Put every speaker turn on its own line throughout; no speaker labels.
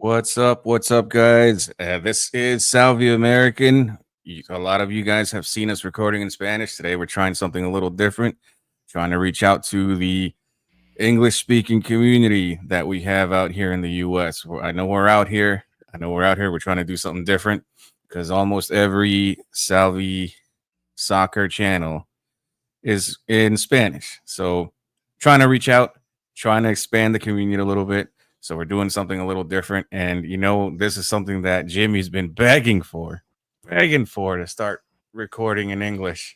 What's up? What's up, guys? This is Salvia American. A lot of you guys have seen us recording in Spanish. Today, we're trying something a little different, trying to reach out to the English speaking community that we have out here in the US. I know we're out here. We're trying to do something different because almost every Salvi soccer channel is in Spanish. So, trying to reach out, trying to expand the community a little bit. So we're doing something a little different. And this is something that Jimmy's been begging for to start recording in English.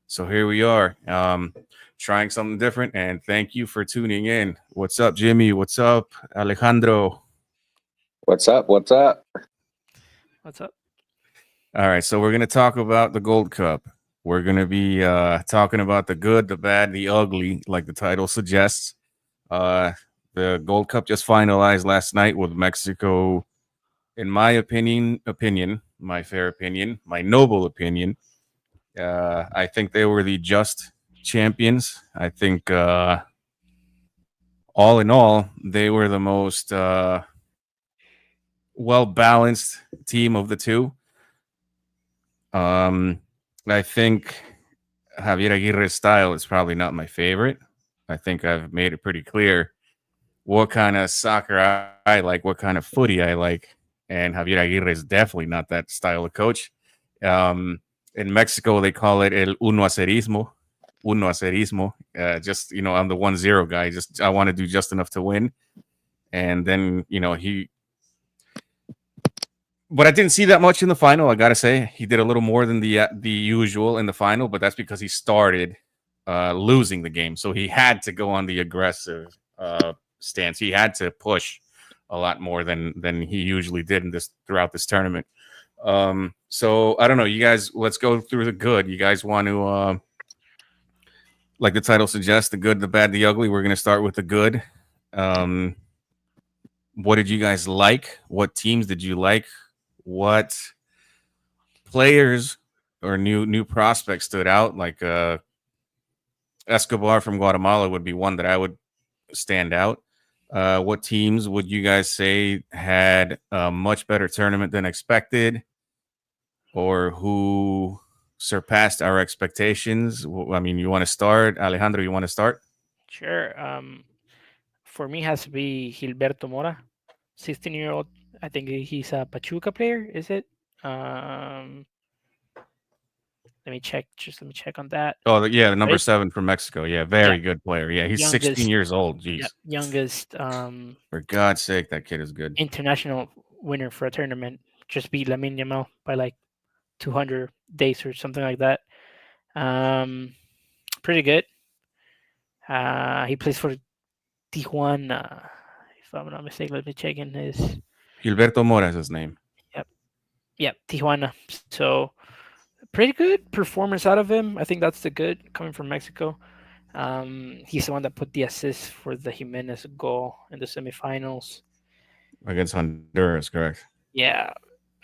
So here we are, trying something different. And thank you for tuning in. What's up, Jimmy? What's up, Alejandro?
What's up? What's up?
What's up?
All right. So we're going to talk about the Gold Cup. We're going to be talking about the good, the bad, the ugly, like the title suggests. The Gold Cup just finalized last night with Mexico, in my my fair opinion, my noble opinion. I think they were the just champions. I think, all in all, they were the most well balanced team of the two. I think Javier Aguirre's style is probably not my favorite. I think I've made it pretty clear what kind of soccer I like, what kind of footy I like. And Javier Aguirre is definitely not that style of coach. In Mexico, they call it el uno acerismo. Uno acerismo. Just, I'm the 1-0 guy. Just, I want to do just enough to win. And then, but I didn't see that much in the final. I got to say, he did a little more than the usual in the final, but that's because he started losing the game. So he had to go on the aggressive stance. He had to push a lot more than he usually did throughout this tournament. So I don't know, you guys, let's go through the good. You guys want to, like the title suggests, the good, the bad, the ugly. We're going to start with the good. What did you guys like? What teams did you like? What players or new prospects stood out? Like Escobar from Guatemala would be one that I would stand out. What teams would you guys say had a much better tournament than expected, or who surpassed our expectations? I mean, you want to start, Alejandro? You want to start?
Sure. For me, has to be Gilberto Mora, 16-year-old. I think he's a Pachuca player. Is it? Let me check. Just let me check on that.
Oh, yeah, the number
Right?
7 from Mexico. Yeah, very
Yeah.
good player. Yeah, he's
Youngest,
16 years old. Jeez.
yeah, youngest
For God's sake, that kid is good.
international winner for a tournament. Just beat Lamine Yamal by like 200 days or something like that. Pretty good. He plays for Tijuana, if I'm not mistaken. Let me check in his.
Gilberto Mora is his name.
Yep, Tijuana. So pretty good performance out of him. I think that's the good coming from Mexico. He's the one that put the assist for the Jimenez goal in the semifinals.
Against Honduras, correct?
Yeah,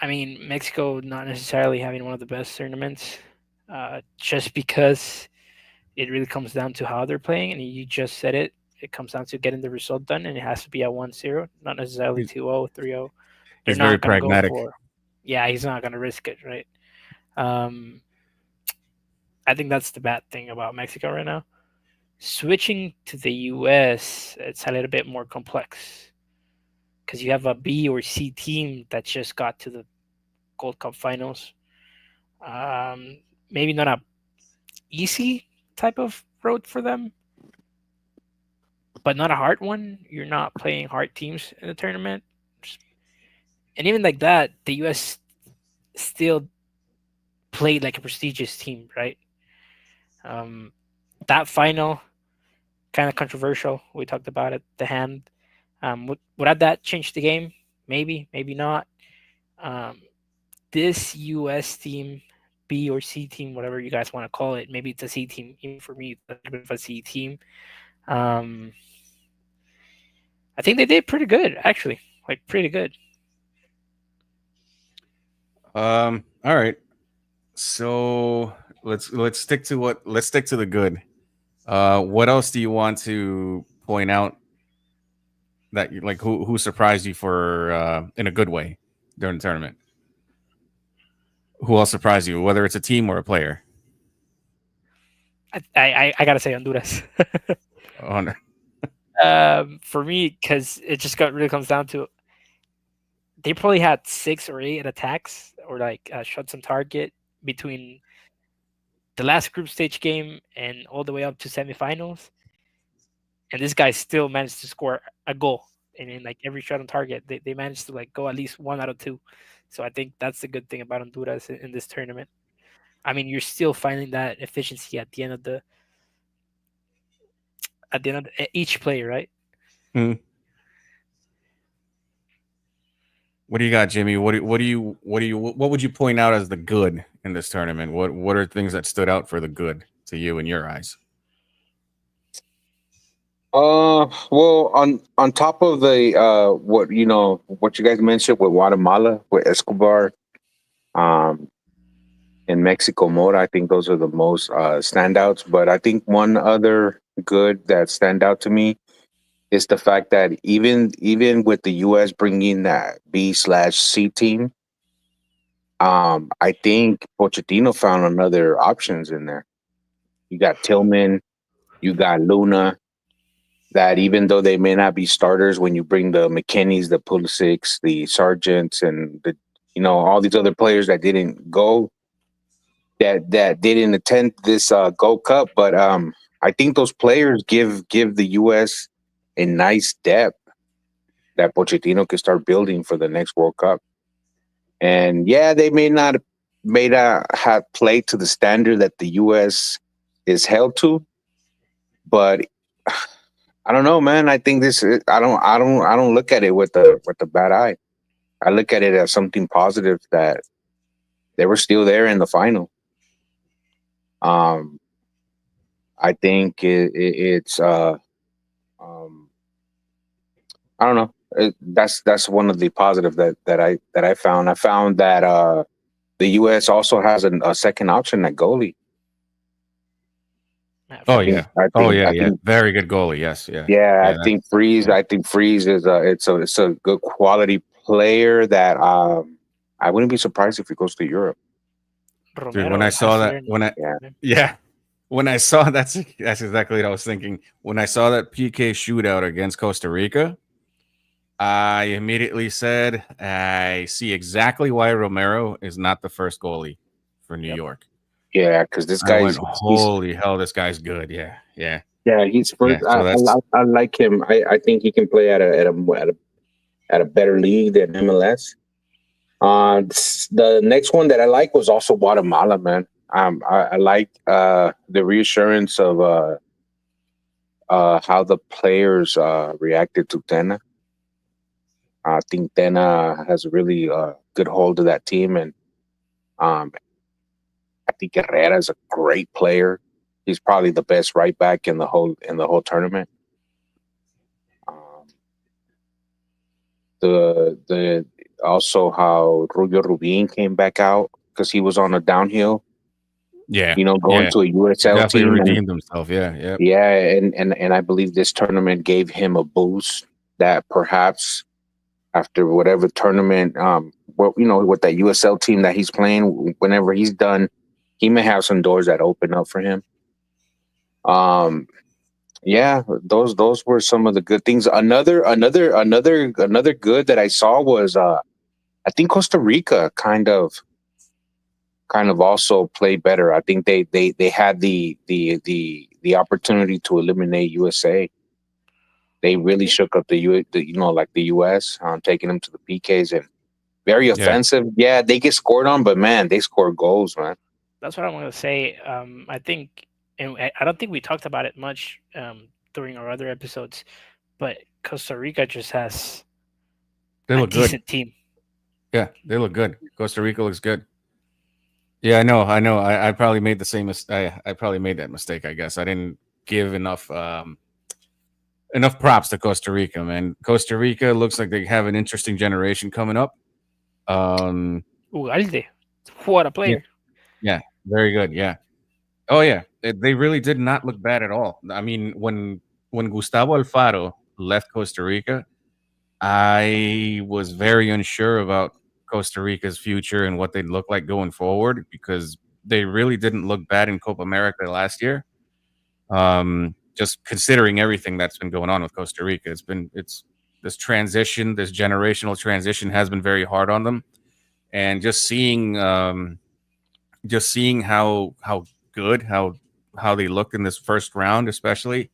I mean Mexico not necessarily having one of the best tournaments, just because it really comes down to how they're playing, and you just said it. It comes down to getting the result done, and it has to be at 1-0, not necessarily 2-0, 3-0. They're
He's very
not going to go
pragmatic.
for. Yeah, he's not going to risk it, right? I think that's the bad thing about Mexico right now. Switching to the US, it's a little bit more complex because you have a B or C team that just got to the Gold Cup finals. Maybe not a easy type of road for them, but not a hard one. You're not playing hard teams in the tournament. And even like that, the US still played like a prestigious team, right? That final, kind of controversial. We talked about it. The hand. Would that change the game? Maybe, maybe not. This US team, B or C team, whatever you guys want to call it, maybe it's a C team. Even for me, it's a bit of a C team. I think they did pretty good, actually. Like pretty good.
All right. So let's stick to the good. What else do you want to point out that like who surprised you for in a good way during the tournament? Who else surprised you, whether it's a team or a player?
I gotta say Honduras.
On
For me, because it just really comes down to they probably had 6 or 8 attacks or like shots on target between the last group stage game and all the way up to semifinals, and this guy still managed to score a goal. And in like every shot on target, they managed to like go at least 1 out of 2. So I think that's the good thing about Honduras in this tournament. I mean, you're still finding that efficiency at the end of each play, right?
What do you got, Jimmy? What would you point out as the good in this tournament? What are things that stood out for the good to you in your eyes?
Well, on top of the what you guys mentioned with Guatemala, with Escobar, in Mexico Mora, I think those are the most standouts. But I think one other good that stand out to me is the fact that even with the U.S. bringing that B/C team, I think Pochettino found another options in there. You got Tillman, you got Luna. That even though they may not be starters, when you bring the McKennies, the Pulisic's, the Sargents, and the all these other players that didn't go, that didn't attend this Gold Cup, but I think those players give the U.S. a nice depth that Pochettino can start building for the next World Cup. And yeah, they may not have played to the standard that the U.S. is held to, but I don't know, man. I think I don't look at it with the bad eye. I look at it as something positive that they were still there in the final. I think it's I don't know. That's one of the positive that I found. I found that the U.S. also has a second option at goalie.
Yeah. Very good goalie. Yes.
I think Freeze. I think Freeze is it's a good quality player that I wouldn't be surprised if he goes to Europe.
Dude, when I saw that, when I saw that's exactly what I was thinking. When I saw that PK shootout against Costa Rica, I immediately said, I see exactly why Romero is not the first goalie for New York.
Yeah, because this guy is
holy hell, this guy's good. Yeah.
He's first. I like him. I think he can play at a better league than MLS. The next one that I like was also Guatemala, man. I like the reassurance of how the players reacted to Tena. I think Tena has a really good hold of that team, and I think Herrera is a great player. He's probably the best right back in the whole tournament. The also how Rubio Rubin came back out because he was on a downhill.
Yeah,
going to a USL
definitely
team,
redeemed himself. Yeah.
And I believe this tournament gave him a boost that perhaps after whatever tournament, with that USL team that he's playing, whenever he's done, he may have some doors that open up for him. Those were some of the good things. Another good that I saw was I think Costa Rica kind of also played better. I think they had the opportunity to eliminate USA. They really shook up the US, taking them to the PKs, and very offensive. Yeah, they get scored on, but man, they score goals, man.
That's what I want to say. I think, and I don't think we talked about it much during our other episodes, but Costa Rica just has a decent team.
Yeah, they look good. Costa Rica looks good. Yeah, I know. I probably made the same mistake. I probably made that mistake. I guess I didn't give enough props to Costa Rica, man. Costa Rica looks like they have an interesting generation coming up.
Ugalde, what a player!
Yeah, very good. Yeah. Oh yeah, they really did not look bad at all. I mean, when Gustavo Alfaro left Costa Rica, I was very unsure about Costa Rica's future and what they'd look like going forward because they really didn't look bad in Copa America last year. Just considering everything that's been going on with Costa Rica, it's this transition, this generational transition has been very hard on them, and just seeing how good how they looked in this first round, especially,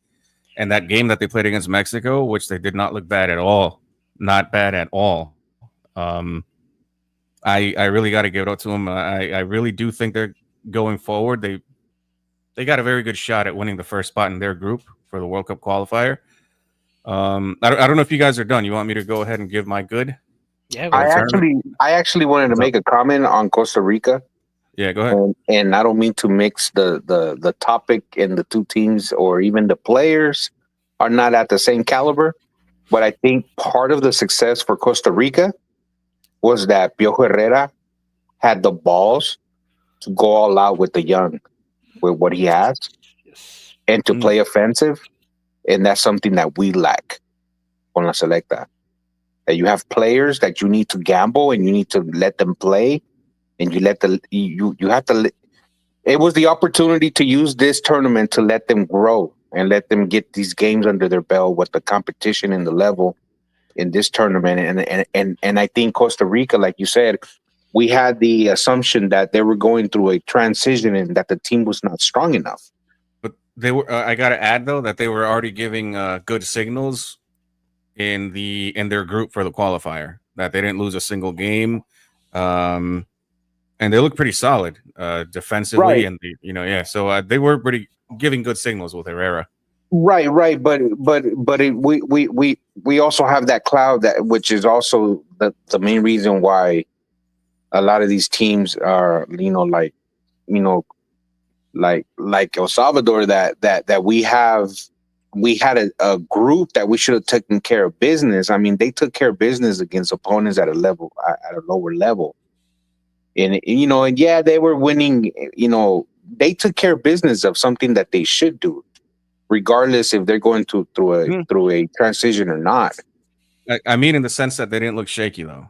and that game that they played against Mexico, which they did not look bad at all, not bad at all. I really got to give it up to them. I really do think they're going forward. They got a very good shot at winning the first spot in their group for the World Cup qualifier. I don't know if you guys are done. You want me to go ahead and give my good?
Yeah,
I
tournament?
actually wanted to make a comment on Costa Rica.
Yeah, go ahead.
And I don't mean to mix the topic and the two teams or even the players are not at the same caliber. But I think part of the success for Costa Rica was that Piojo Herrera had the balls to go all out with the young, with what he has,
yes.
and to play offensive. And that's something that we lack on La Selecta. That you have players that you need to gamble and you need to let them play, and you have to. It was the opportunity to use this tournament to let them grow and let them get these games under their belt with the competition and the level in this tournament. And I think Costa Rica, like you said, we had the assumption that they were going through a transition and that the team was not strong enough.
But they were. I got to add though that they were already giving good signals in their group for the qualifier. That they didn't lose a single game, and they look pretty solid defensively.
Right.
And so they were pretty giving good signals with Herrera.
Right. But we also have that cloud which is also the main reason why a lot of these teams are, like El Salvador, that we had a group that we should have taken care of business. I mean, they took care of business against opponents at a lower level. And yeah, they were winning, they took care of business of something that they should do, regardless if they're going through a transition or not.
I mean, in the sense that they didn't look shaky though,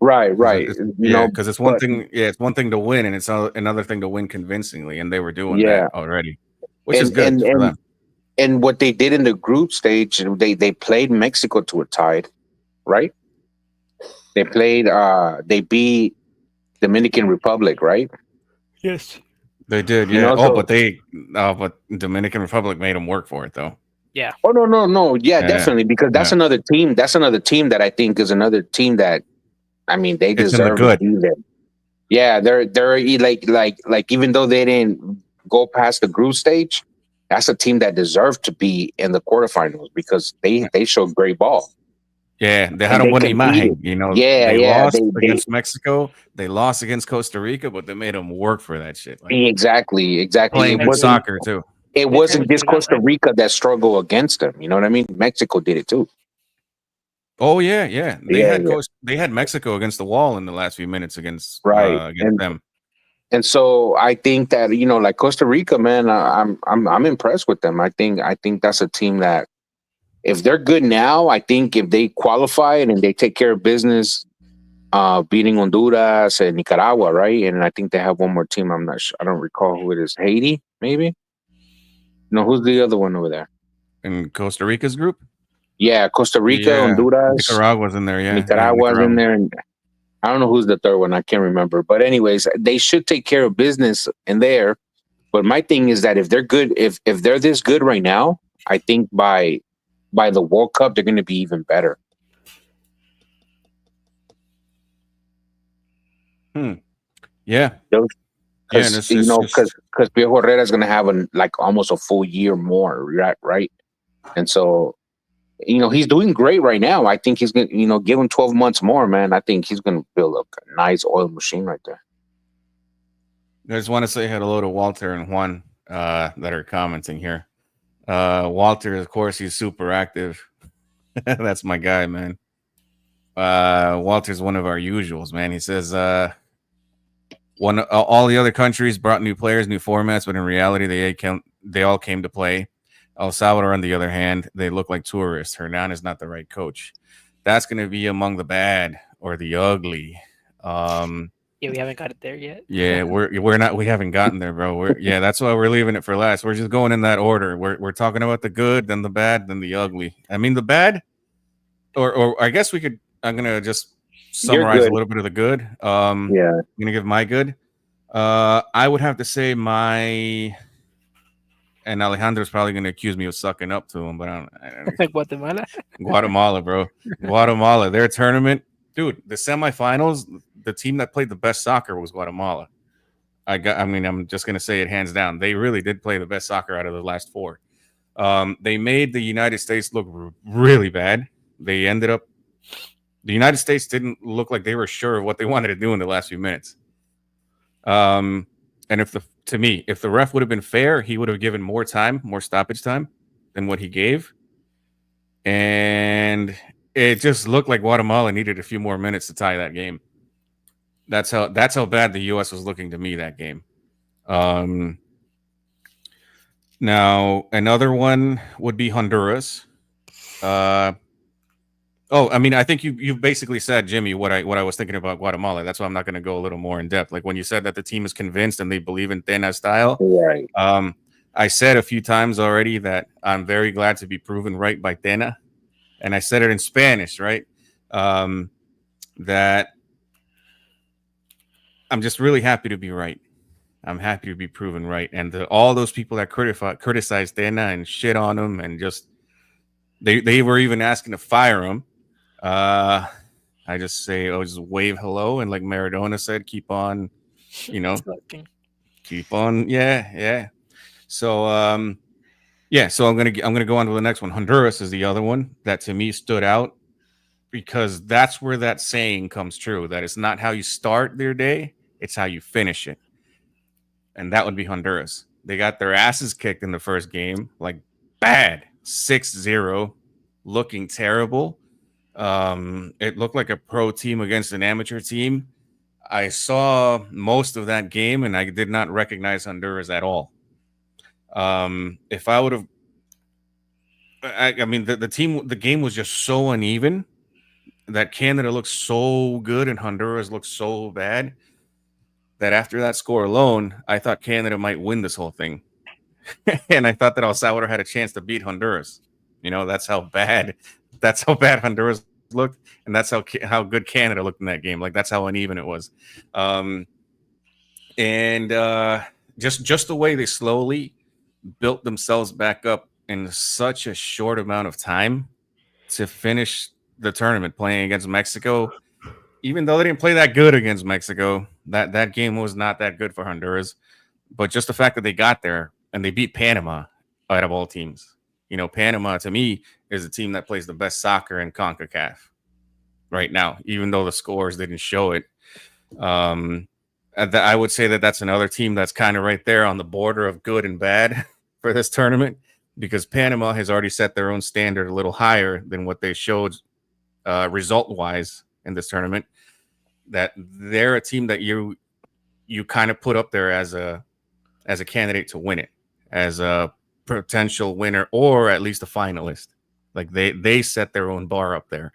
Right.
Because it's one thing. Yeah, it's one thing to win, and it's another thing to win convincingly, and they were doing that already, which is good for them.
And what they did in the group stage, they played Mexico to a tie, right? They beat Dominican Republic, right?
Yes.
They did, yeah. But Dominican Republic made them work for it, though.
Yeah.
Oh no, yeah, definitely, because that's another team. That's another team that I think is another team that, I mean, they deserve to be there. Yeah, they're like even though they didn't go past the group stage, that's a team that deserved to be in the quarterfinals because they showed great ball.
Yeah, they had a buena imagen, They lost against Mexico. They lost against Costa Rica, but they made them work for that shit.
Exactly.
Playing good soccer too.
It wasn't just Costa Rica that struggled against them. You know what I mean? Mexico did it too.
Oh yeah. They had Mexico against the wall in the last few minutes against them.
And so I think that like Costa Rica, man, I'm impressed with them. I think that's a team that, if they're good now, I think if they qualify and they take care of business, beating Honduras and Nicaragua, right? And I think they have one more team. I'm not sure. I don't recall who it is. Haiti, maybe. No, who's the other one over there?
In Costa Rica's group?
Yeah, Costa Rica, Honduras.
Nicaragua's in there, yeah.
Nicaragua's in there. And I don't know who's the third one. I can't remember. But anyways, they should take care of business in there. But my thing is that if they're good, if they're this good right now, I think by the World Cup, they're going to be even better.
Yeah.
Because Piojo Herrera is going to have almost a full year more, right? And so, he's doing great right now. I think he's going to, give him 12 months more, man. I think he's going to build a nice oil machine right there.
I just want to say hello to Walter and Juan that are commenting here. Walter, of course, he's super active. That's my guy, man. Walter's one of our usuals, man. He says all the other countries brought new players, new formats, but in reality, they all came to play. El Salvador, on the other hand, they look like tourists. Hernan is not the right coach. that's going to be among the bad or the ugly.
Yeah, we haven't got it there yet.
Yeah, we haven't gotten there, bro. That's why we're leaving it for last. We're just going in that order. We're talking about the good, then the bad, then the ugly. I mean, the bad, or I guess I'm gonna just summarize a little bit of the good. I'm gonna give my good. I would have to say and Alejandro's probably gonna accuse me of sucking up to him, but I don't
Guatemala.
Guatemala, bro. Guatemala, their tournament, dude. The semifinals, the team that played the best soccer was Guatemala. I'm just gonna say it hands down. They really did play the best soccer out of the last four. They made the United States look really bad. The United States didn't look like they were sure of what they wanted to do in the last few minutes. And if the ref would have been fair, he would have given more stoppage time than what he gave. And it just looked like Guatemala needed a few more minutes to tie that game. That's how bad the U.S. was looking to me that game. Now another one would be Honduras. I think you've basically said, Jimmy, what I was thinking about Guatemala. That's why I'm not going to go a little more in depth. Like when you said that the team is convinced and they believe in Tena style.
Right.
I said a few times already that I'm very glad to be proven right by Tena. And I said it in Spanish, right? That I'm just really happy to be right. I'm happy to be proven right. And all those people that criticized Tena and shit on him and just they were even asking to fire him. I just wave hello, and like Maradona said, keep on, keep on. Yeah. So so I'm gonna go on to the next one. Honduras is the other one that to me stood out because that's where that saying comes true, that it's not how you start their day, it's how you finish it. And that would be Honduras. They got their asses kicked in the first game, like bad, 6-0, looking terrible. It looked like a pro team against an amateur team. I saw most of that game and I did not recognize Honduras at all. If I would have, the game was just so uneven that Canada looked so good and Honduras looked so bad that after that score alone, I thought Canada might win this whole thing. And I thought that El Salvador had a chance to beat Honduras. That's how bad Honduras looked, and that's how good Canada looked in that game. Like that's how uneven it was. Just the way they slowly built themselves back up in such a short amount of time to finish the tournament playing against Mexico. Even though they didn't play that good against Mexico, that game was not that good for Honduras. But just the fact that they got there and they beat Panama out of all teams. Panama to me is a team that plays the best soccer in CONCACAF right now, even though the scores didn't show it. I would say that that's another team that's kind of right there on the border of good and bad for this tournament, because Panama has already set their own standard a little higher than what they showed result-wise in this tournament. That they're a team that you kind of put up there as a candidate to win it, as a potential winner or at least a finalist. Like they set their own bar up there.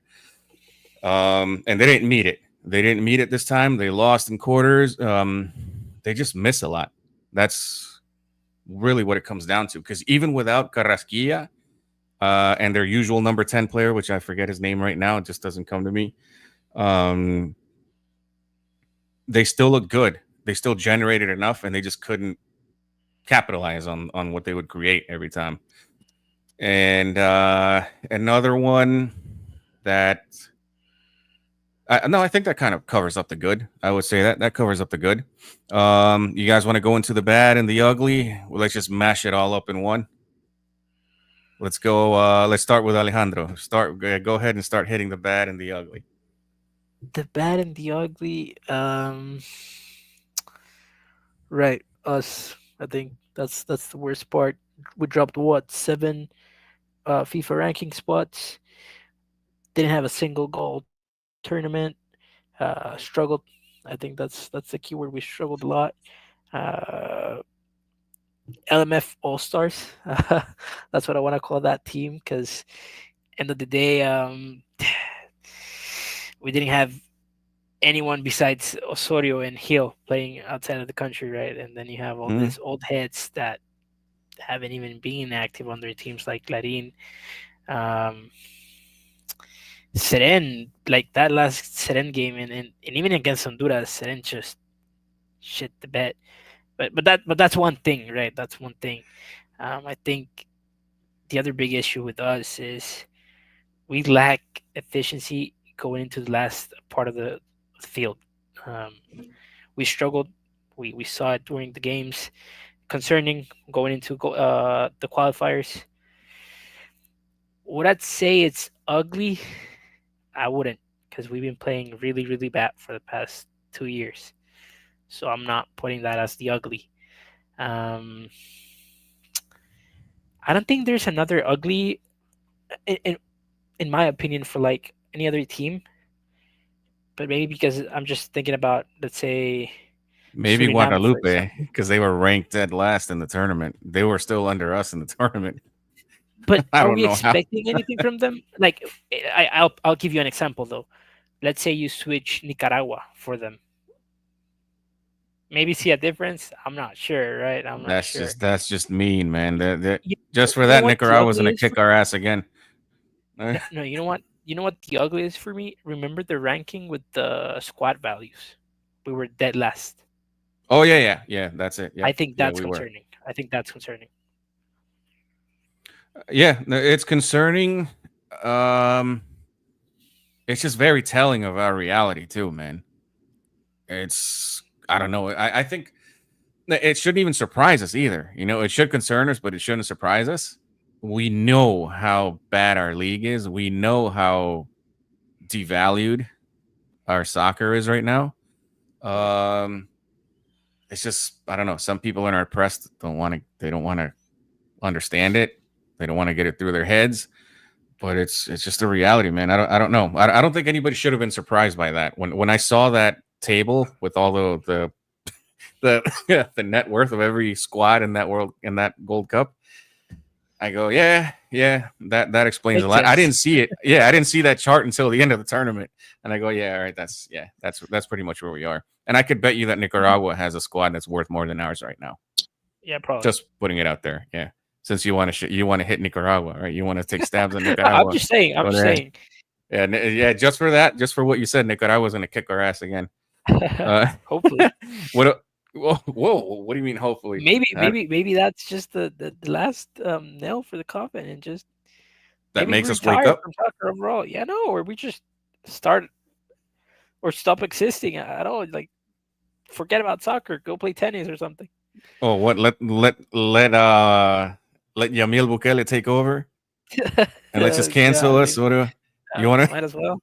And they didn't meet it. They didn't meet it this time. They lost in quarters. They just miss a lot. That's really what it comes down to. Because even without Carrasquilla and their usual number 10 player, which I forget his name right now, it just doesn't come to me. They still look good. They still generated enough, and they just couldn't capitalize on what they would create every time. And another one that I think that kind of covers up the good. I would say that covers up the good. You guys want to go into the bad and the ugly? Well, let's just mash it all up in one. Let's go. Let's start with Alejandro. Go ahead and start hitting the bad and the ugly.
The bad and the ugly. Right, us. I think that's the worst part. We dropped 7 FIFA ranking spots. Didn't have a single goal tournament. Struggled. I think that's the key word. We struggled a lot. LMF All Stars. That's what I want to call that team, because end of the day, we didn't have anyone besides Osorio and Hill playing outside of the country, right? And then you have all these old heads that haven't even been active on their teams, like Clarin, Seren, like that last Seren game, and even against Honduras, Seren just shit the bed. But that's one thing, right? That's one thing. I think the other big issue with us is we lack efficiency going into the last part of the field. Um, we struggled. We saw it during the games. Concerning going into the qualifiers. Would I say it's ugly? I wouldn't, because we've been playing really, really bad for the past 2 years. So I'm not putting that as the ugly. I don't think there's another ugly, in my opinion, for like any other team. But maybe because I'm just thinking about, let's say,
Maybe
Suriname, for
Guadalupe,
example.
because they were ranked dead last in the tournament. They were still under us in the tournament.
But
I
are
don't
we
know how.
expecting anything from them? Like, I'll give you an example though. Let's say you switch Nicaragua for them. Maybe see a difference. I'm not sure, right? I'm not sure.
That's just mean, man.
You,
Just for
you know
that,
what the
Nicaragua's
ugly
gonna
is for
kick our ass again.
no, no, you know what? You know what the ugly is for me? Remember the ranking with the squad values? We were dead last.
Oh yeah. That's it.
I
Yep.
think
Yeah,
that's
we were.
concerning. I think that's concerning.
Yeah, it's concerning. Um, it's just very telling of our reality too, man. It's I don't know. I think it shouldn't even surprise us either. You know, it should concern us, but it shouldn't surprise us. We know how bad our league is. We know how devalued our soccer is right now. It's just I don't know. Some people in our press they don't want to understand it. They don't want to get it through their heads. But it's just a reality, man. I don't know. I don't think anybody should have been surprised by that. When I saw that table with all the net worth of every squad in that Gold Cup, I go, yeah, that explains a
Makes
lot. I
sense.
didn't see it. Yeah, I didn't see that chart until the end of the tournament, and I go, yeah, all right, that's pretty much where we are. And I could bet you that Nicaragua has a squad that's worth more than ours right now.
Yeah, probably.
Just putting it out there, yeah. Since you want to hit Nicaragua, right? You want to take stabs at
I'm
Nicaragua.
just saying. I'm
Go
just
ahead.
saying.
Yeah, just for that, just for what you said, Nicaragua's going to kick our ass again.
Hopefully.
Whoa, what do you mean? Hopefully,
Maybe that's just the last nail for the coffin, and just
that
maybe
makes
we
us wake
retire
up.
from soccer overall. Yeah, no, or we just start or stop existing at all. Like, forget about soccer. Go play tennis or something.
Oh, what? Let Yamil Bukele take over, and let's just cancel
Yeah, I
us.
mean,
What do you want to?
might as well.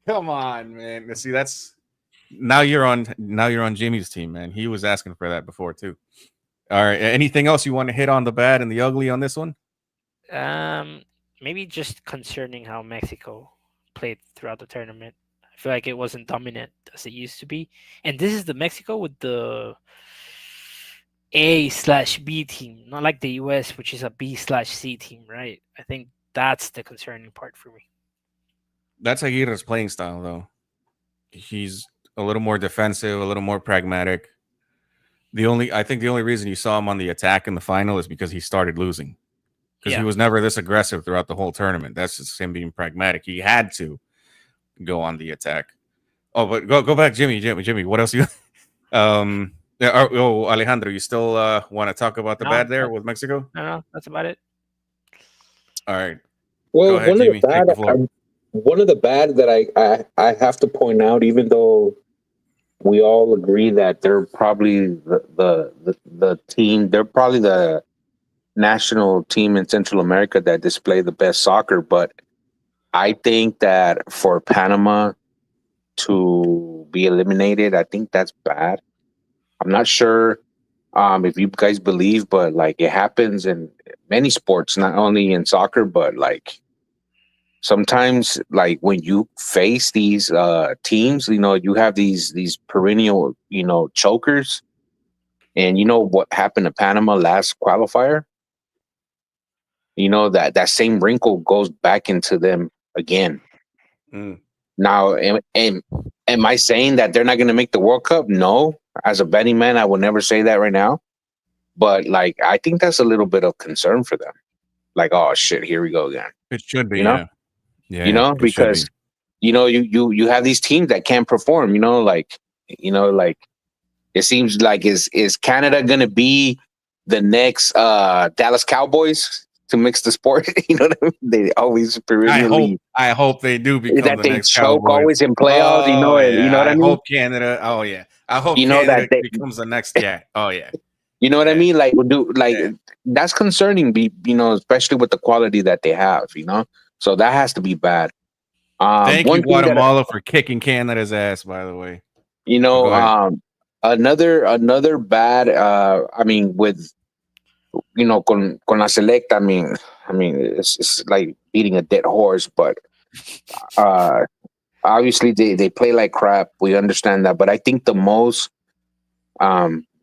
Come on, man. See, that's now you're on Jimmy's team, man. He was asking for that before too. All right. Anything else you want to hit on the bad and the ugly on this one?
Maybe just concerning how Mexico played throughout the tournament. I feel like it wasn't dominant as it used to be. And this is the Mexico with the A/B team, not like the US, which is a B/C team, right? I think that's the concerning part for me.
That's Aguirre's playing style, though. He's a little more defensive, a little more pragmatic. I think the only reason you saw him on the attack in the final is because he started losing. Because he was never this aggressive throughout the whole tournament. That's just him being pragmatic. He had to go on the attack. Oh, but go back, Jimmy. What else you? Alejandro, you still want to talk about the bad there with Mexico?
No, that's about it.
All right.
Well,
go ahead, Jimmy. Take the floor.
One of the bad that I have to point out, even though we all agree that they're probably the team, they're probably the national team in Central America that display the best soccer, but I think that for Panama to be eliminated, I think that's bad. I'm not sure if you guys believe, but like it happens in many sports, not only in soccer, but like sometimes like when you face these teams, you have these perennial, chokers. And you know what happened to Panama last qualifier? That same wrinkle goes back into them again. Now, am I saying that they're not going to make the World Cup? No. As a betting man, I will never say that right now. But like, I think that's a little bit of concern for them. Like, oh shit, here we go again.
It should be,
You know,
yeah. It should
because
be.
you have these teams that can't perform. Like it seems like is Canada going to be the next Dallas Cowboys to mix the sport? You know what I mean? They always perennially.
I hope they do become
That
the
they
next
choke
Cowboys.
always in playoffs,
Oh,
you know what I mean?
hope Canada. Oh yeah, I hope
You know
Canada
that they,
becomes the next. Yeah. Oh yeah.
you know what I
Yeah.
mean? Like,
Yeah.
that's concerning. Especially with the quality that they have. So that has to be bad.
Thank you,
One thing that
Guatemala, for kicking Canada's ass. By the way.
you know,
Go ahead.
another bad. I mean, with con la select. I mean, it's like beating a dead horse, but uh, obviously they play like crap. We understand that, but I think the most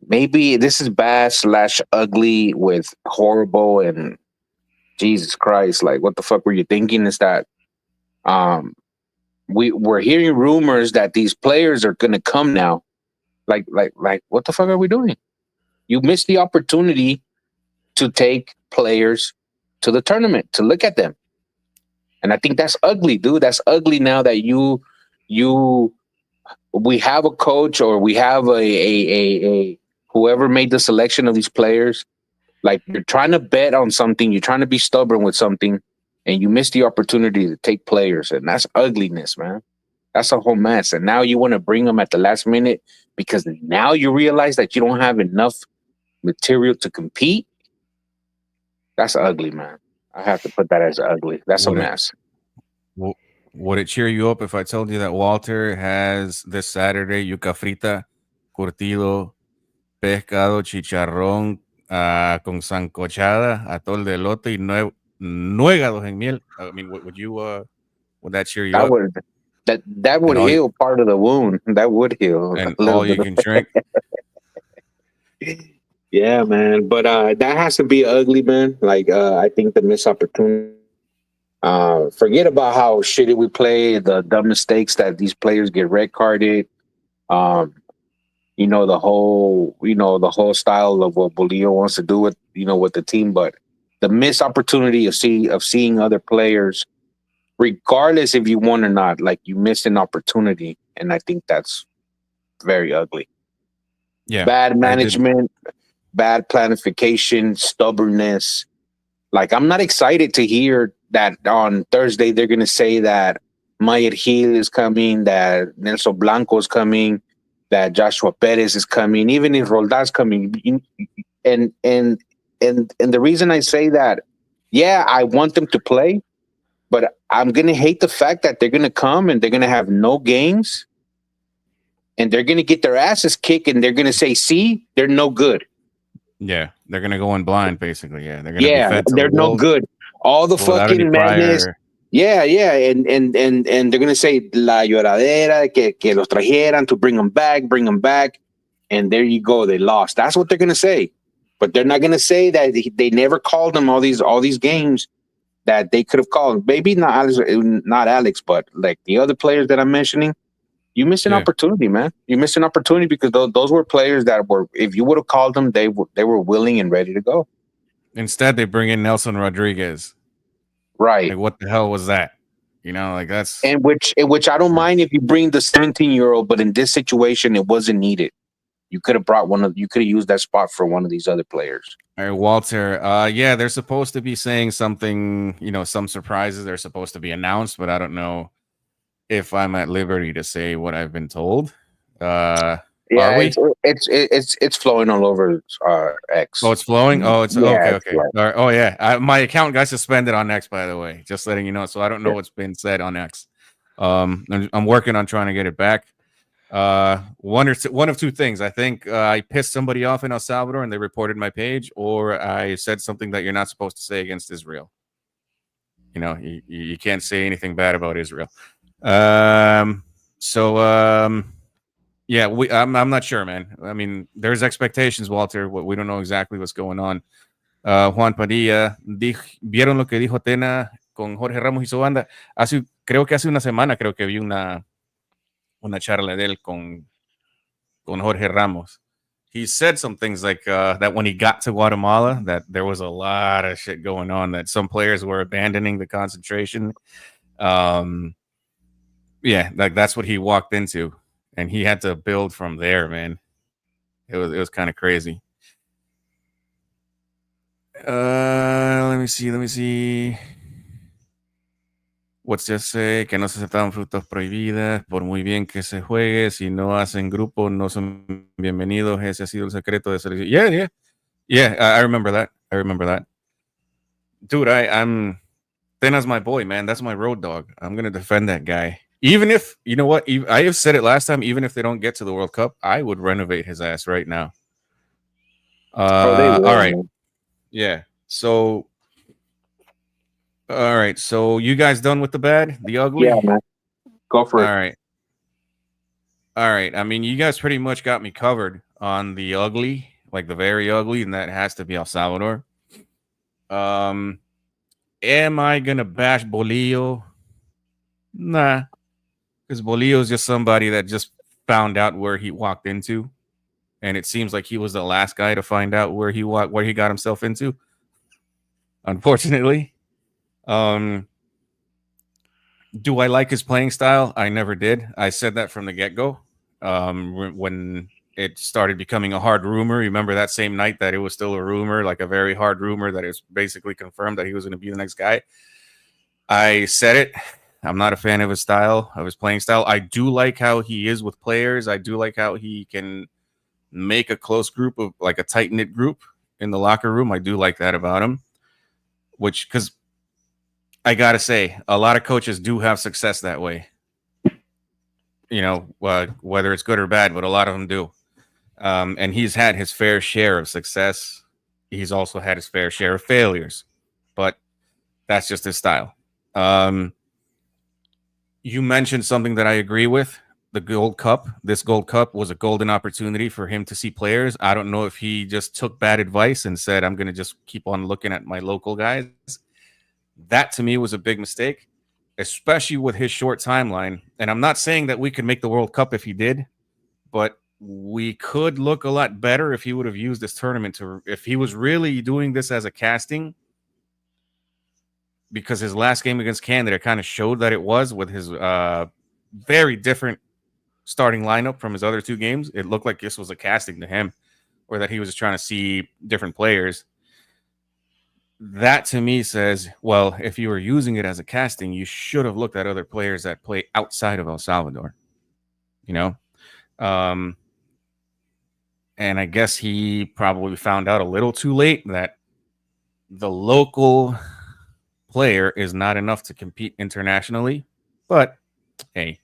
maybe this is bad / ugly with horrible and Jesus Christ, like what the fuck were you thinking? Is that um we're hearing rumors that these players are gonna come now. Like what the fuck are we doing? You missed the opportunity to take players to the tournament to look at them. And I think that's ugly, dude. That's ugly now that we have a coach or we have a whoever made the selection of these players. Like you're trying to bet on something, you're trying to be stubborn with something, and you miss the opportunity to take players, and that's ugliness, man. That's a whole mess. And now you want to bring them at the last minute because now you realize that you don't have enough material to compete. That's ugly, man. I have to put that as ugly. That's a mess.
Would it cheer you up if I told you that Walter has this Saturday yuca frita, curtido, pescado, chicharrón, con sancochada, atol de elote y nuegados en miel? I mean, would that cheer you
That
up?
would that would
And
heal part of the wound. That would heal
and
a little
all you
bit.
can drink.
Yeah, man. But that has to be ugly, man. Like I think the missed opportunity. Forget about how shitty we play, the dumb mistakes that these players get red carded. Um, the whole style of what Bolillo wants to do with with the team, but the missed opportunity of seeing other players, regardless if you won or not, like you missed an opportunity, and I think that's very ugly.
Yeah,
Bad management, bad planification, stubbornness. Like I'm not excited to hear that on Thursday they're gonna say that Mayer Gil is coming, that Nelson Blanco is coming, that Joshua Perez is coming, even if Roldan's coming. And the reason I say that, yeah, I want them to play, but I'm gonna hate the fact that they're gonna come and they're gonna have no games and they're gonna get their asses kicked and they're gonna say, see, they're no good.
Yeah, they're gonna go in blind, basically. Yeah, they're gonna be fed to
they're
the
no
wolves
good. All the fucking madness. Yeah, and they're gonna say la lloradera que los trajeran to bring them back, and there you go, they lost. That's what they're gonna say, but they're not gonna say that they never called them all these games that they could have called. Maybe not Alex, but like the other players that I'm mentioning. You missed an opportunity, man. You missed an opportunity because those were players that were, if you would have called them, they were willing and ready to go.
Instead, they bring in Nelson Rodriguez.
Right.
Like, what the hell was that? Like that's
and which I don't mind if you bring the 17-year-old, but in this situation, it wasn't needed. You could have you could have used that spot for one of these other players.
All right, Walter. Yeah, they're supposed to be saying something. Some surprises they're supposed to be announced, but I don't know if I'm at liberty to say what I've been told.
Yeah, it's flowing all over X.
Oh, it's flowing. Oh, it's okay.
Flowing.
All right. Oh, yeah. My account got suspended on X, by the way. Just letting you know. So I don't know what's been said on X. I'm working on trying to get it back. One of two things. I think I pissed somebody off in El Salvador and they reported my page, or I said something that you're not supposed to say against Israel. You can't say anything bad about Israel. Yeah, I'm not sure, man. I mean, there's expectations, Walter. We don't know exactly what's going on. Juan Padilla, ¿vieron lo que dijo Tena con Jorge Ramos y su banda. Creo que hace una semana creo que vi una charla de él con Jorge Ramos. He said some things like that when he got to Guatemala, that there was a lot of shit going on, that some players were abandoning the concentration. Yeah, like that's what he walked into, and he had to build from there, man. It was kind of crazy. Let me see. What's just say que no se aceptaban frutas prohibidas, por muy bien que se juegue, si no hacen grupo, no son bienvenidos. Ese ha sido el secreto de selección. Yeah. I remember that. Dude, I'm Tena's my boy, man. That's my road dog. I'm gonna defend that guy. Even if, you know what, I have said it last time, even if they don't get to the World Cup, I would renovate his ass right now. All right. Man. Yeah. So, all right. So you guys done with the bad, the ugly?
Yeah, man. Go for it.
All right. I mean, you guys pretty much got me covered on the ugly, like the very ugly, and that has to be El Salvador. Am I gonna bash Bolillo? Nah. Because Bolillo is just somebody that just found out where he walked into, and it seems like he was the last guy to find out where he got himself into. Unfortunately, do I like his playing style? I never did. I said that from the get-go. When it started becoming a hard rumor, remember that same night that it was still a rumor, like a very hard rumor that is basically confirmed that he was going to be the next guy. I said it. I'm not a fan of his style, of his playing style. I do like how he is with players. I do like how he can make a close group of, like a tight-knit group in the locker room. I do like that about him, because I got to say, a lot of coaches do have success that way. You know, whether it's good or bad, but a lot of them do. And he's had his fair share of success. He's also had his fair share of failures, but that's just his style. You mentioned something that I agree with. The Gold Cup. This Gold Cup was a golden opportunity for him to see players. I don't know if he just took bad advice and said, I'm going to just keep on looking at my local guys. That to me was a big mistake, especially with his short timeline. And I'm not saying that we could make the World Cup if he did, but we could look a lot better if he would have used this tournament if he was really doing this as a casting. Because his last game against Canada kind of showed that it was, with his very different starting lineup from his other two games. It looked like this was a casting to him, or that he was just trying to see different players. That to me says, well, if you were using it as a casting, you should have looked at other players that play outside of El Salvador, you know? And I guess he probably found out a little too late that the local player is not enough to compete internationally, but hey,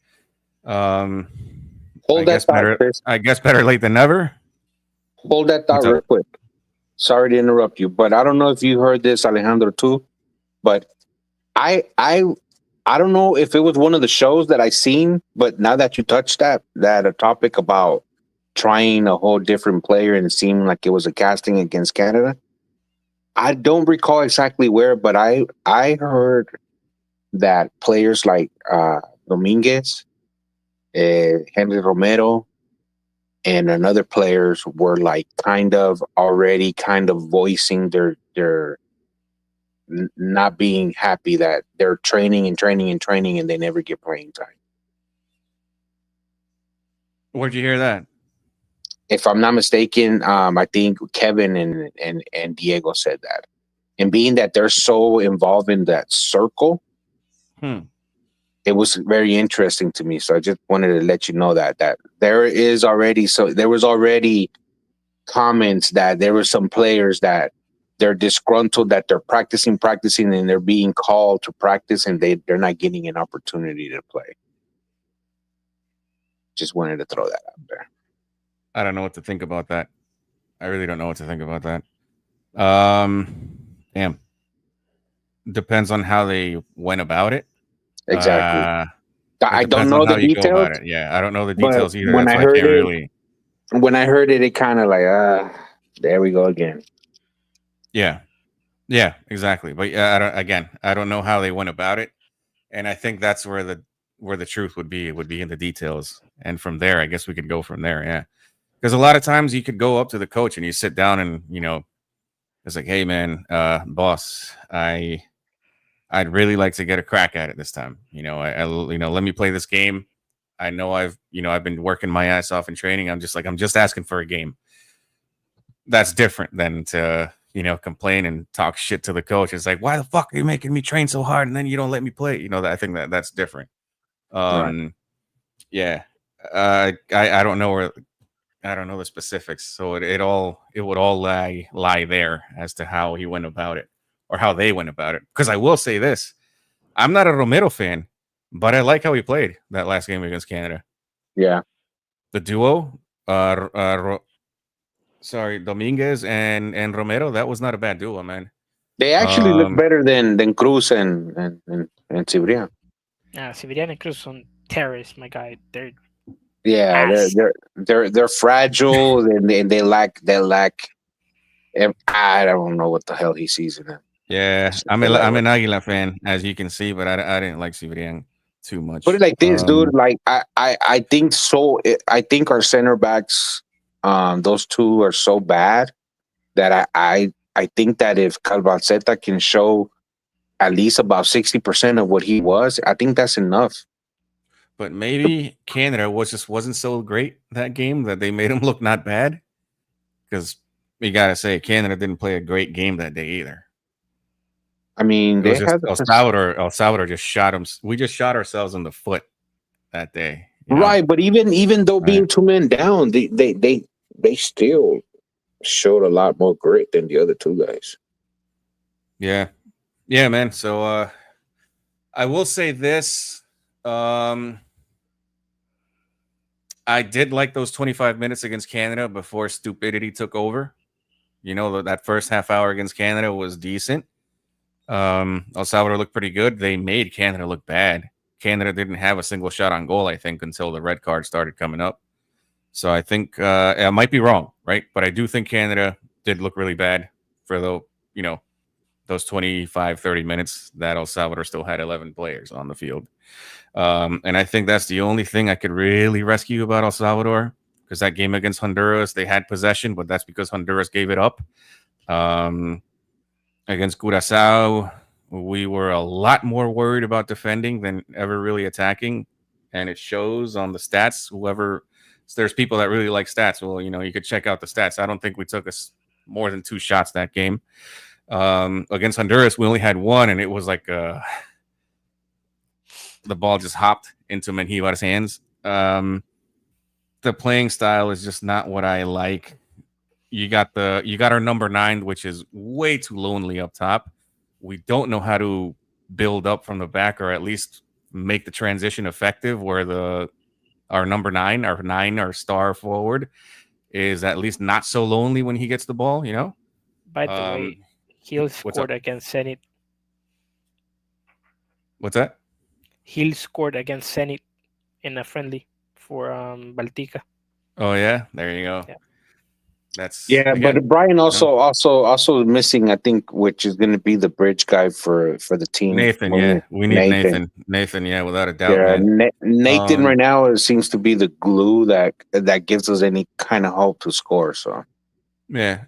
I guess better late than never.
Hold that thought real quick. Sorry to interrupt you, but I don't know if you heard this, Alejandro, too, but I don't know if it was one of the shows that I seen, but now that you touched that a topic about trying a whole different player and it seemed like it was a casting against Canada. I don't recall exactly where, but I heard that players like Dominguez, Henry Romero, and another players were like already voicing their not being happy that they're training and they never get playing time.
Where'd you hear that?
If I'm not mistaken, I think Kevin and Diego said that. And being that they're so involved in that circle, it was very interesting to me. So I just wanted to let you know that there was already comments that there were some players that they're disgruntled, that they're practicing, and they're being called to practice, and they're not getting an opportunity to play. Just wanted to throw that out there.
I don't know what to think about that. I really don't know what to think about that. Damn. Depends on how they went about it.
Exactly. I don't know the details.
Yeah, I don't know the details either.
When I heard it, it kind of like, there we go again.
Yeah. Yeah, exactly. But yeah, I don't know how they went about it, and I think that's where the truth would be. It would be in the details, and from there, I guess we could go from there. Yeah, because a lot of times you could go up to the coach and you sit down and it's like, hey man, boss, I'd really like to get a crack at it this time. Let me play this game. I know I've been working my ass off in training. I'm just asking for a game. That's different than to complain and talk shit to the coach. It's like, why the fuck are you making me train so hard and then you don't let me play? I think that's different.
Right.
Yeah. I don't know where I don't know the specifics, so it would all lie there as to how he went about it or how they went about it. Because I will say this, I'm not a Romero fan, but I like how he played that last game against Canada.
Yeah.
The duo, Dominguez and Romero, that was not a bad duo, man.
They actually look better than Cruz and Cibrian.
Severian and Cruz on terrorists, my guy. They're
Yeah,
ass.
they're fragile and they lack. I don't know what the hell he sees in them.
Yeah, I'm an Aguila fan, as you can see, but I didn't like Cibrian too much.
Put it like this, dude. Like I think so. I think our center backs, those two are so bad that I think that if Calvaceta can show at least about 60% of what he was, I think that's enough.
But maybe Canada wasn't so great that game that they made him look not bad. Because we gotta say, Canada didn't play a great game that day either.
I mean, they had
El Salvador just shot him. We just shot ourselves in the foot that day.
Right, but even though being 2 men down, they still showed a lot more grit than the other two guys.
Yeah, man. So I will say this: I did like those 25 minutes against Canada before stupidity took over. That first half hour against Canada was decent. El Salvador looked pretty good. They made Canada look bad. Canada didn't have a single shot on goal, I think, until the red card started coming up. So I think I might be wrong, right? But I do think Canada did look really bad for those 25, 30 minutes that El Salvador still had 11 players on the field. And I think that's the only thing I could really rescue about El Salvador, because that game against Honduras, they had possession, but that's because Honduras gave it up. Against Curaçao, we were a lot more worried about defending than ever really attacking, and it shows on the stats. There's people that really like stats. Well, you could check out the stats. I don't think we took us more than 2 shots that game. Against Honduras, we only had 1, and it was like the ball just hopped into Menjivar's hands. The playing style is just not what I like. You got our number 9, which is way too lonely up top. We don't know how to build up from the back, or at least make the transition effective, where our number 9, our star forward, is at least not so lonely when he gets the ball,
By the way, Hill scored against Zenit.
What's that?
Hill scored against Zenit in a friendly for Baltica.
Oh yeah, there you go.
Yeah.
But Brian also missing, I think, which is going to be the bridge guy for the team.
Nathan, we need Nathan, without a doubt.
Yeah, Nathan right now seems to be the glue that gives us any kind of hope to score. So
yeah,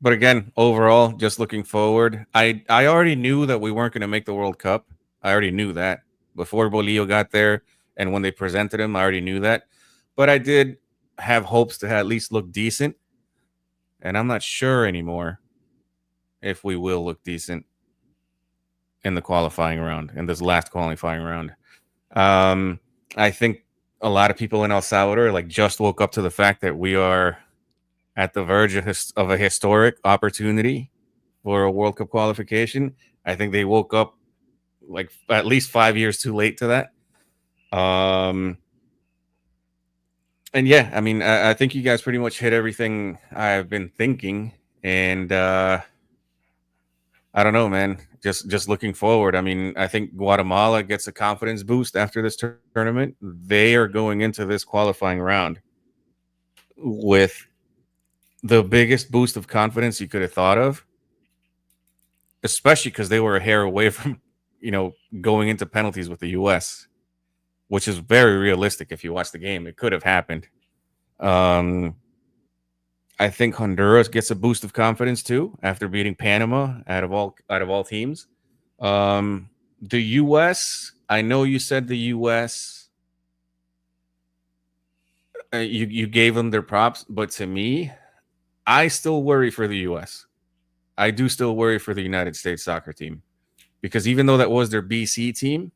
but again, overall, just looking forward, I already knew that we weren't going to make the World Cup. I already knew that before Bolillo got there, and when they presented him, I already knew that. But I did have hopes to at least look decent. And I'm not sure anymore if we will look decent in the qualifying round, in this last qualifying round. I think a lot of people in El Salvador just woke up to the fact that we are at the verge of a historic opportunity for a World Cup qualification. I think they woke up at least 5 years too late to that. And yeah, I mean, I think you guys pretty much hit everything I've been thinking. And I don't know, man. Just looking forward. I mean, I think Guatemala gets a confidence boost after this tournament. They are going into this qualifying round with the biggest boost of confidence you could have thought of. especially because they were a hair away from, going into penalties with the U.S., which is very realistic. If you watch the game, it could have happened. I think Honduras gets a boost of confidence too after beating Panama out of all teams. The U.S., I know you said the U.S. You gave them their props, but to me, I still worry for the U.S. I do still worry for the United States soccer team, because even though that was their BC team,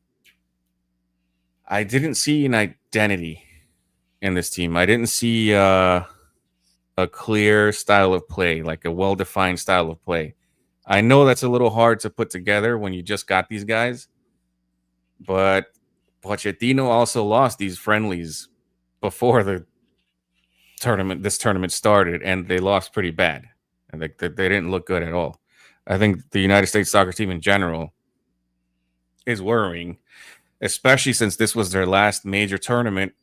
I didn't see an identity in this team. I didn't see a clear style of play, like a well-defined style of play. I know that's a little hard to put together when you just got these guys, but Pochettino also lost these friendlies before the tournament. This tournament started, and they lost pretty bad, and they didn't look good at all. I think the United States soccer team in general is worrying, especially since this was their last major tournament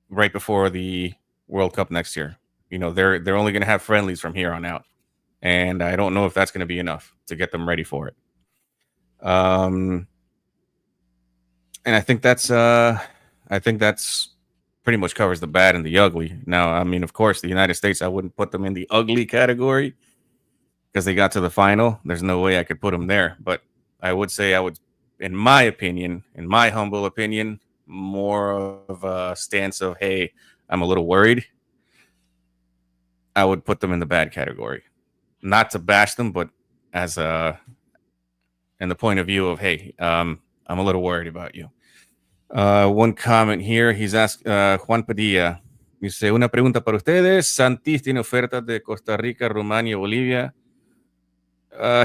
right before the World Cup next year. They're only going to have friendlies from here on out, and I don't know if that's going to be enough to get them ready for it. And I think that's pretty much covers the bad and the ugly. Now, I mean, of course, the United States, I wouldn't put them in the ugly category because they got to the final. There's no way I could put them there, but I would say in my opinion, in my humble opinion, more of a stance of, hey, I'm a little worried. I would put them in the bad category. Not to bash them, but as in the point of view of, hey, I'm a little worried about you. One comment here, he's asked Juan Padilla. Dice, una pregunta para ustedes. Santis tiene ofertas de Costa Rica, Rumania, Bolivia.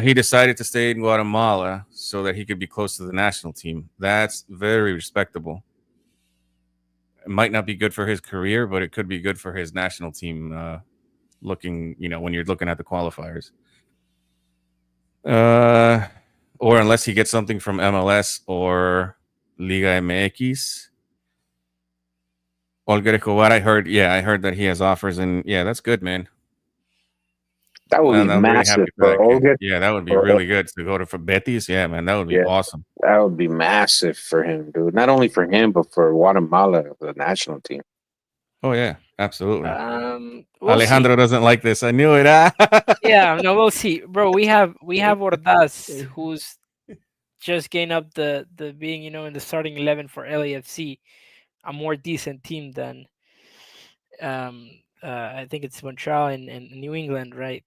He decided to stay in Guatemala so that he could be close to the national team. That's very respectable. It might not be good for his career, but it could be good for his national team. Looking, when you're looking at the qualifiers, or unless he gets something from MLS or Liga MX. Olger Escobar, I heard that he has offers, and yeah, that's good, man.
That would be massive for Olger.
Yeah, that would be really good to go for Betis. Yeah, man, that would be awesome.
That would be massive for him, dude. Not only for him, but for Guatemala, the national team.
Oh yeah, absolutely.
We'll
Alejandro doesn't like this. I knew it.
Yeah, no, we'll see, bro. We have Ordaz, who's just gained up the being, in the starting 11 for LAFC, a more decent team than I think it's Montreal and New England, right?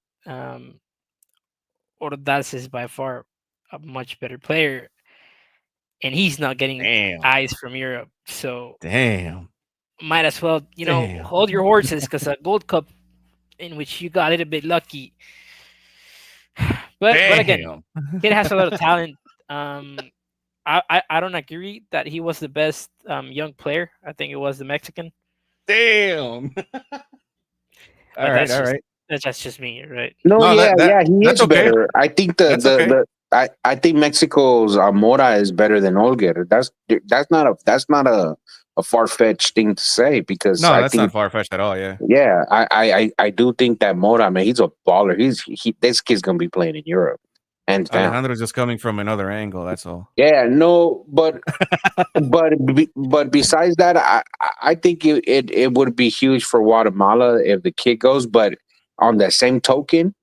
Ordaz is by far a much better player, and he's not getting eyes from Europe. So might as well, hold your horses, because a Gold Cup in which you got a little bit lucky. But again, kid has a lot of talent. I don't agree that he was the best young player. I think it was the Mexican.
Damn. all right.
That's just me, right?
No, he is better. I think I think Mexico's Mora is better than Olger. That's not a far-fetched thing to say, because
that's not far-fetched at all.
Yeah, I do think that Mora, man, he's a baller. This kid's gonna be playing in Europe. And
Alejandro's just coming from another angle. That's all.
Yeah, no, but besides that, I think it would be huge for Guatemala if the kid goes. But on that same token,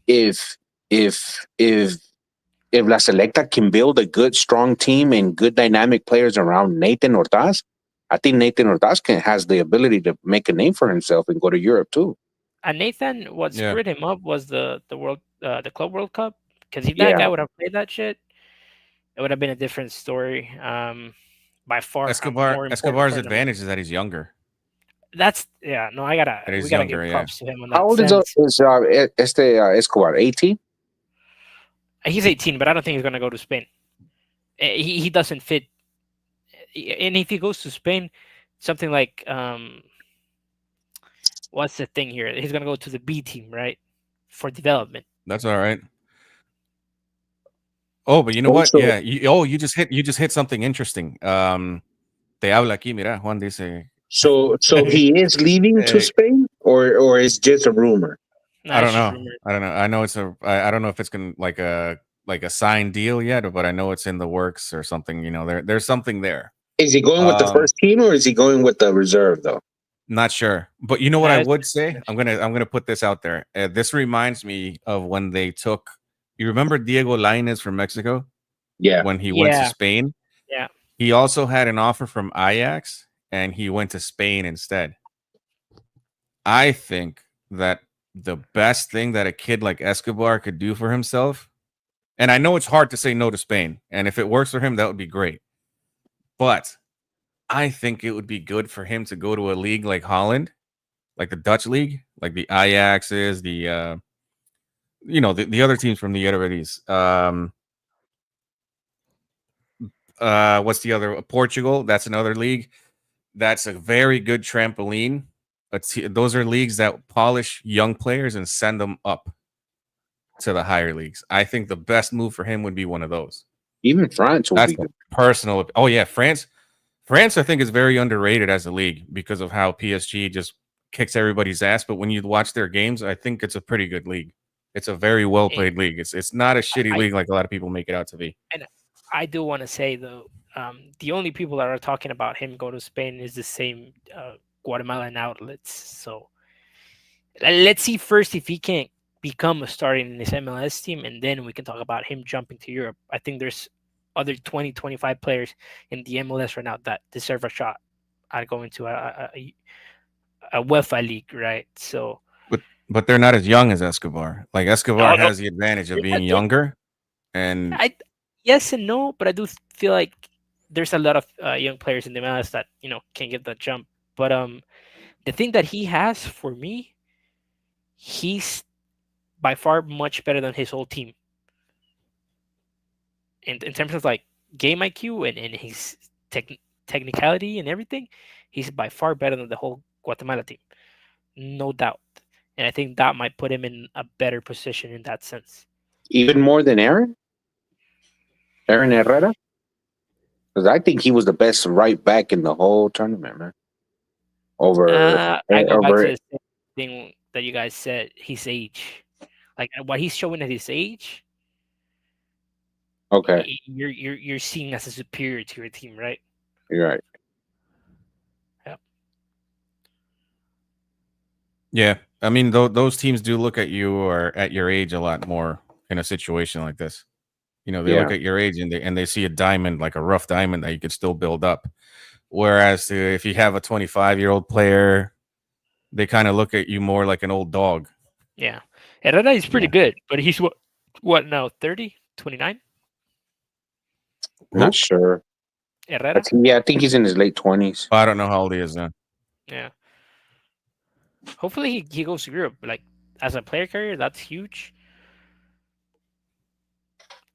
if La Selecta can build a good, strong team and good dynamic players around Nathan Ordaz, I think Nathan Ordaz has the ability to make a name for himself and go to Europe too.
And Nathan, what screwed him up was the Club World Cup. Because if that guy would have played that shit, it would have been a different story. By far,
Escobar's advantage is that he's younger.
We gotta give props to him on that.
How old is Escobar? 18?
He's 18, but I don't think he's gonna go to Spain. He doesn't fit. And if he goes to Spain, something like what's the thing here? He's gonna go to the B team, right, for development.
That's all right. Oh, but you know what? Yeah. You just hit something interesting. Te habla aquí, mira, Juan dice.
So he is leaving to Spain, or is just a rumor?
I don't
it's just
know.
rumors.
I don't know. I know it's I don't know if it's gonna like a signed deal yet, but I know it's in the works or something. You know, there's something there.
Is he going with the first team or is he going with the reserve though?
Not sure, but you know what I
Nah,
would say. I'm gonna put this out there. This reminds me of when they took. You remember Diego Lainez from Mexico
Yeah.
when he went to
Yeah.
Spain?
Yeah.
He also had an offer from Ajax, and he went to Spain instead. I think that the best thing that a kid like Escobar could do for himself, and I know it's hard to say no to Spain, and if it works for him, that would be great. But I think it would be good for him to go to a league like Holland, like the Dutch league, like the Ajaxes, the the other teams from the Eredivisie. What's the other? Portugal. That's another league. That's a very good trampoline. Those are leagues that polish young players and send them up to the higher leagues. I think the best move for him would be one of those.
Even France will
That's
be good.
personal. Oh yeah, France. France, I think, is very underrated as a league because of how PSG just kicks everybody's ass. But when you watch their games, I think it's a pretty good league. It's a very well played league. It's not a shitty league like a lot of people make it out to be.
And I do want to say though, the only people that are talking about him go to Spain is the same Guatemalan outlets. So let's see first if he can become a starter in this MLS team, and then we can talk about him jumping to Europe. I think there's other 20, 25 players in the MLS right now that deserve a shot at going to a UEFA league, right? So,
but they're not as young as Escobar. Like Escobar has the advantage of being younger, and
yes and no, but I do feel like there's a lot of young players in the MLS that can get that jump. But the thing that he has for me, he's by far much better than his whole team. In terms of like game IQ and his technicality and everything, he's by far better than the whole Guatemala team, no doubt. And I think that might put him in a better position in that sense.
Even more than Aaron Herrera? Because I think he was the best right back in the whole tournament, man.
I go back to the same thing that you guys said, his age. Like what he's showing at his age.
Okay.
You're seeing as a superior to your team, right?
You're right.
Yep.
Yeah. I mean, those teams do look at you or at your age a lot more in a situation like this. They look at your age and they see a diamond, like a rough diamond that you could still build up. Whereas if you have a 25-year-old player, they kind of look at you more like an old dog.
Yeah. Herrera is pretty good, but he's what now, 30, 29?
Not sure.
Herrera?
I think he's in his late 20s.
I don't know how old he is now.
Yeah. Hopefully he goes to Europe. Like as a player carrier, that's huge.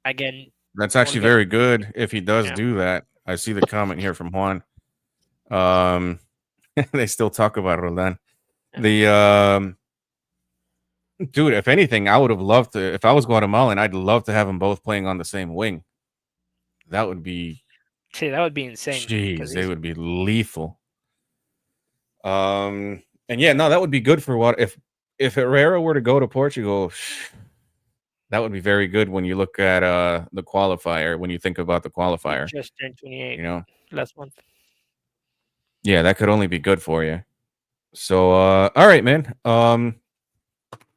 Again,
that's actually very good if he does do that. I see the comment here from Juan. They still talk about Roldan. The dude, if anything, I would have loved to. If I was Guatemalan, I'd love to have them both playing on the same wing. That would be.
That would be insane.
Jeez, they would be lethal. And yeah, no, that would be good for what if Herrera were to go to Portugal. That would be very good when you look at the qualifier. When you think about the qualifier,
just turned 28. Last month.
Yeah, that could only be good for you. So, all right, man.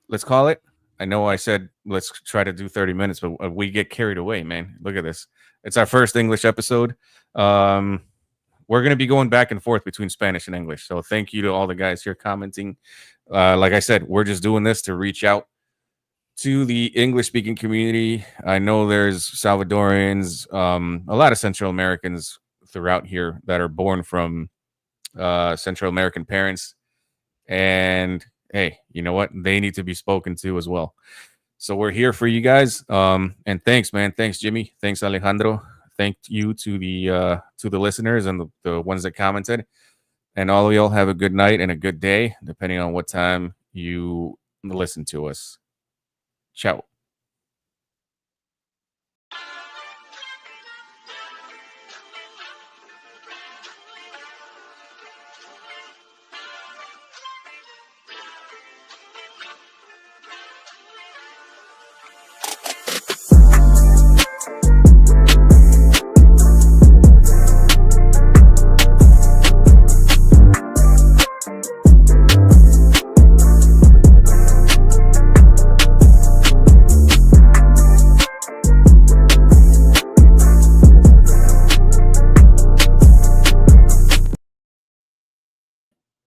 Let's call it. I know I said let's try to do 30 minutes, but we get carried away, man. Look at this. It's our first English episode. We're going to be going back and forth between Spanish and English. So thank you to all the guys here commenting. Like I said, we're just doing this to reach out to the English-speaking community. I know there's Salvadorians, a lot of Central Americans throughout here that are born from Central American parents. And hey, you know what? They need to be spoken to as well. So we're here for you guys. And thanks, man. Thanks, Jimmy. Thanks, Alejandro. Thank you to the listeners and the ones that commented. And all of y'all have a good night and a good day, depending on what time you listen to us. Ciao.